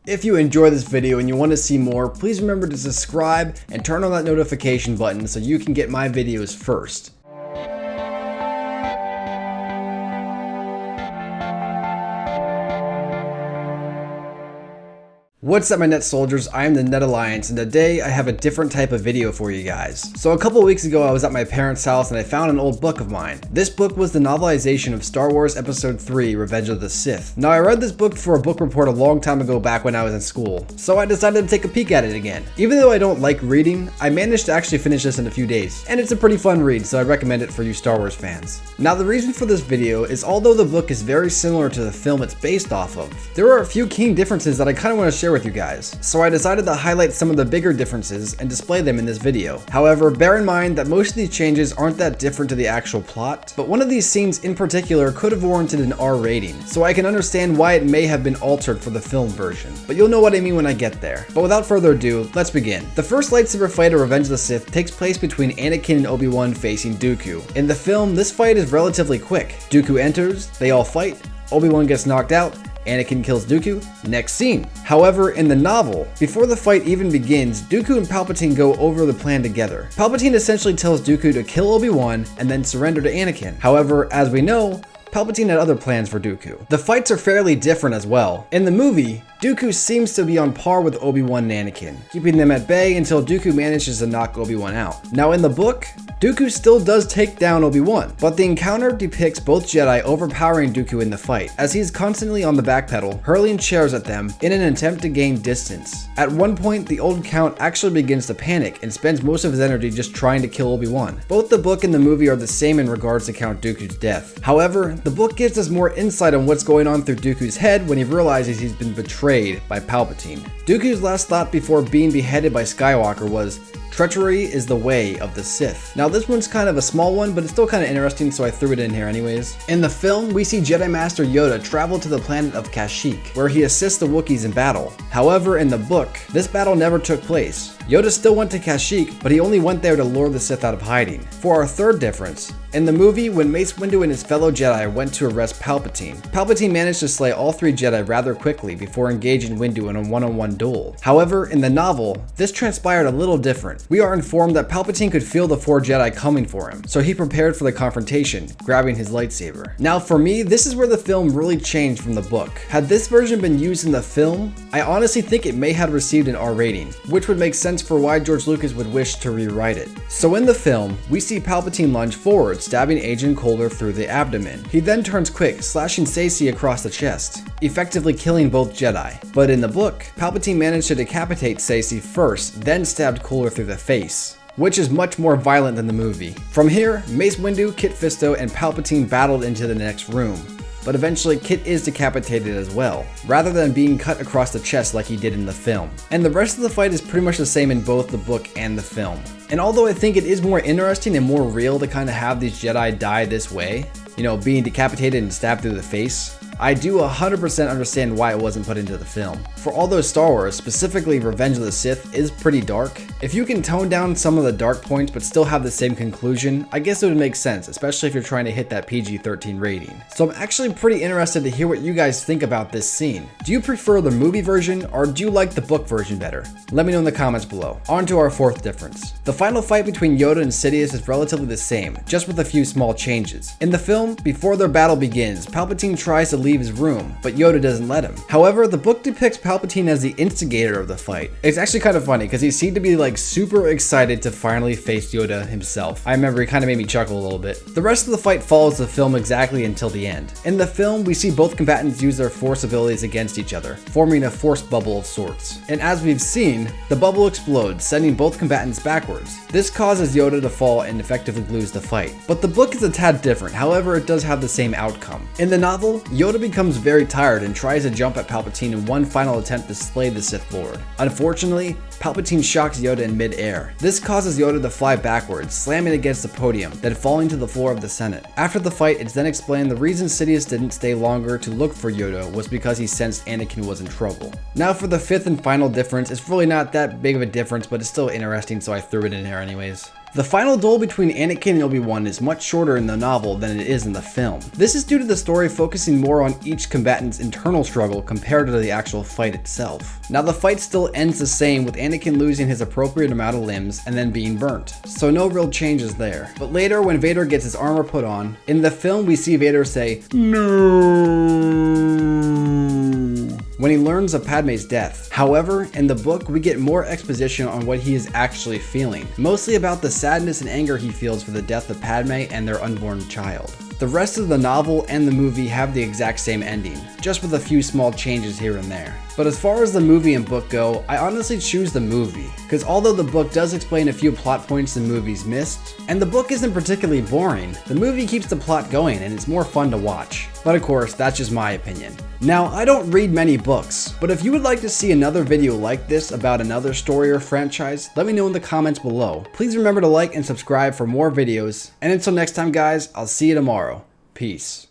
If you enjoy this video and you want to see more, please remember to subscribe and turn on that notification button so you can get my videos first. What's up my Net Soldiers, I am the Net Alliance, and today I have a different type of video for you guys. So a couple weeks ago I was at my parents' house and I found an old book of mine. This book was the novelization of Star Wars Episode 3, Revenge of the Sith. Now I read this book for a book report a long time ago back when I was in school, so I decided to take a peek at it again. Even though I don't like reading, I managed to actually finish this in a few days, and it's a pretty fun read, so I recommend it for you Star Wars fans. Now the reason for this video is although the book is very similar to the film it's based off of, there are a few key differences that I kind of want to share with you guys, so I decided to highlight some of the bigger differences and display them in this video. However, bear in mind that most of these changes aren't that different to the actual plot, but one of these scenes in particular could have warranted an R rating, so I can understand why it may have been altered for the film version, but you'll know what I mean when I get there. But without further ado, let's begin. The first lightsaber fight of Revenge of the Sith takes place between Anakin and Obi-Wan facing Dooku. In the film, this fight is relatively quick. Dooku enters, they all fight, Obi-Wan gets knocked out, Anakin kills Dooku, next scene. However, in the novel, before the fight even begins, Dooku and Palpatine go over the plan together. Palpatine essentially tells Dooku to kill Obi-Wan and then surrender to Anakin. However, as we know, Palpatine had other plans for Dooku. The fights are fairly different as well. In the movie, Dooku seems to be on par with Obi-Wan and Anakin, keeping them at bay until Dooku manages to knock Obi-Wan out. Now in the book, Dooku still does take down Obi-Wan, but the encounter depicts both Jedi overpowering Dooku in the fight, as he is constantly on the backpedal, hurling chairs at them in an attempt to gain distance. At one point, the old Count actually begins to panic and spends most of his energy just trying to kill Obi-Wan. Both the book and the movie are the same in regards to Count Dooku's death. However, the book gives us more insight on what's going on through Dooku's head when he realizes he's been betrayed by Palpatine. Dooku's last thought before being beheaded by Skywalker was, "Treachery is the way of the Sith." Now this one's kind of a small one, but it's still kind of interesting, so I threw it in here anyways. In the film, we see Jedi Master Yoda travel to the planet of Kashyyyk, where he assists the Wookiees in battle. However, in the book, this battle never took place. Yoda still went to Kashyyyk, but he only went there to lure the Sith out of hiding. For our third difference, in the movie, when Mace Windu and his fellow Jedi went to arrest Palpatine, Palpatine managed to slay all three Jedi rather quickly before engaging Windu in a one-on-one duel. However, in the novel, this transpired a little different. We are informed that Palpatine could feel the four Jedi coming for him, so he prepared for the confrontation, grabbing his lightsaber. Now for me, this is where the film really changed from the book. Had this version been used in the film, I honestly think it may have received an R rating, which would make sense for why George Lucas would wish to rewrite it. So in the film, we see Palpatine lunge forward, stabbing Agent Coulter through the abdomen. He then turns quick, slashing Saesee across the chest, effectively killing both Jedi. But in the book, Palpatine managed to decapitate Saesee first, then stabbed Coulter through the face, which is much more violent than the movie. From here, Mace Windu, Kit Fisto, and Palpatine battled into the next room. But eventually Kit is decapitated as well, rather than being cut across the chest like he did in the film. And the rest of the fight is pretty much the same in both the book and the film. And although I think it is more interesting and more real to kind of have these Jedi die this way, you know, being decapitated and stabbed through the face, I do 100% understand why it wasn't put into the film. For although Star Wars, specifically Revenge of the Sith, is pretty dark, if you can tone down some of the dark points but still have the same conclusion, I guess it would make sense, especially if you're trying to hit that PG-13 rating. So I'm actually pretty interested to hear what you guys think about this scene. Do you prefer the movie version or do you like the book version better? Let me know in the comments below. On to our fourth difference. The final fight between Yoda and Sidious is relatively the same, just with a few small changes. In the film, before their battle begins, Palpatine tries to leave his room, but Yoda doesn't let him. However, the book depicts Palpatine as the instigator of the fight. It's actually kind of funny because he seemed to be like super excited to finally face Yoda himself. I remember it kind of made me chuckle a little bit. The rest of the fight follows the film exactly until the end. In the film, we see both combatants use their force abilities against each other, forming a force bubble of sorts. And as we've seen, the bubble explodes, sending both combatants backwards. This causes Yoda to fall and effectively lose the fight. But the book is a tad different, however it does have the same outcome. In the novel, Yoda becomes very tired and tries to jump at Palpatine in one final attempt to slay the Sith Lord. Unfortunately, Palpatine shocks Yoda in mid-air. This causes Yoda to fly backwards, slamming against the podium, then falling to the floor of the Senate. After the fight, it's then explained the reason Sidious didn't stay longer to look for Yoda was because he sensed Anakin was in trouble. Now for the fifth and final difference, it's really not that big of a difference, but it's still interesting, so I threw it in here anyways. The final duel between Anakin and Obi-Wan is much shorter in the novel than it is in the film. This is due to the story focusing more on each combatant's internal struggle compared to the actual fight itself. Now the fight still ends the same, with Anakin losing his appropriate amount of limbs and then being burnt, so no real changes there. But later, when Vader gets his armor put on, in the film we see Vader say, "No," when he learns of Padme's death. However, in the book, we get more exposition on what he is actually feeling, mostly about the sadness and anger he feels for the death of Padme and their unborn child. The rest of the novel and the movie have the exact same ending, just with a few small changes here and there. But as far as the movie and book go, I honestly choose the movie, because although the book does explain a few plot points the movie's missed, and the book isn't particularly boring, the movie keeps the plot going and it's more fun to watch. But of course, that's just my opinion. Now, I don't read many books, but if you would like to see another video like this about another story or franchise, let me know in the comments below. Please remember to like and subscribe for more videos, and until next time guys, I'll see you tomorrow. Peace.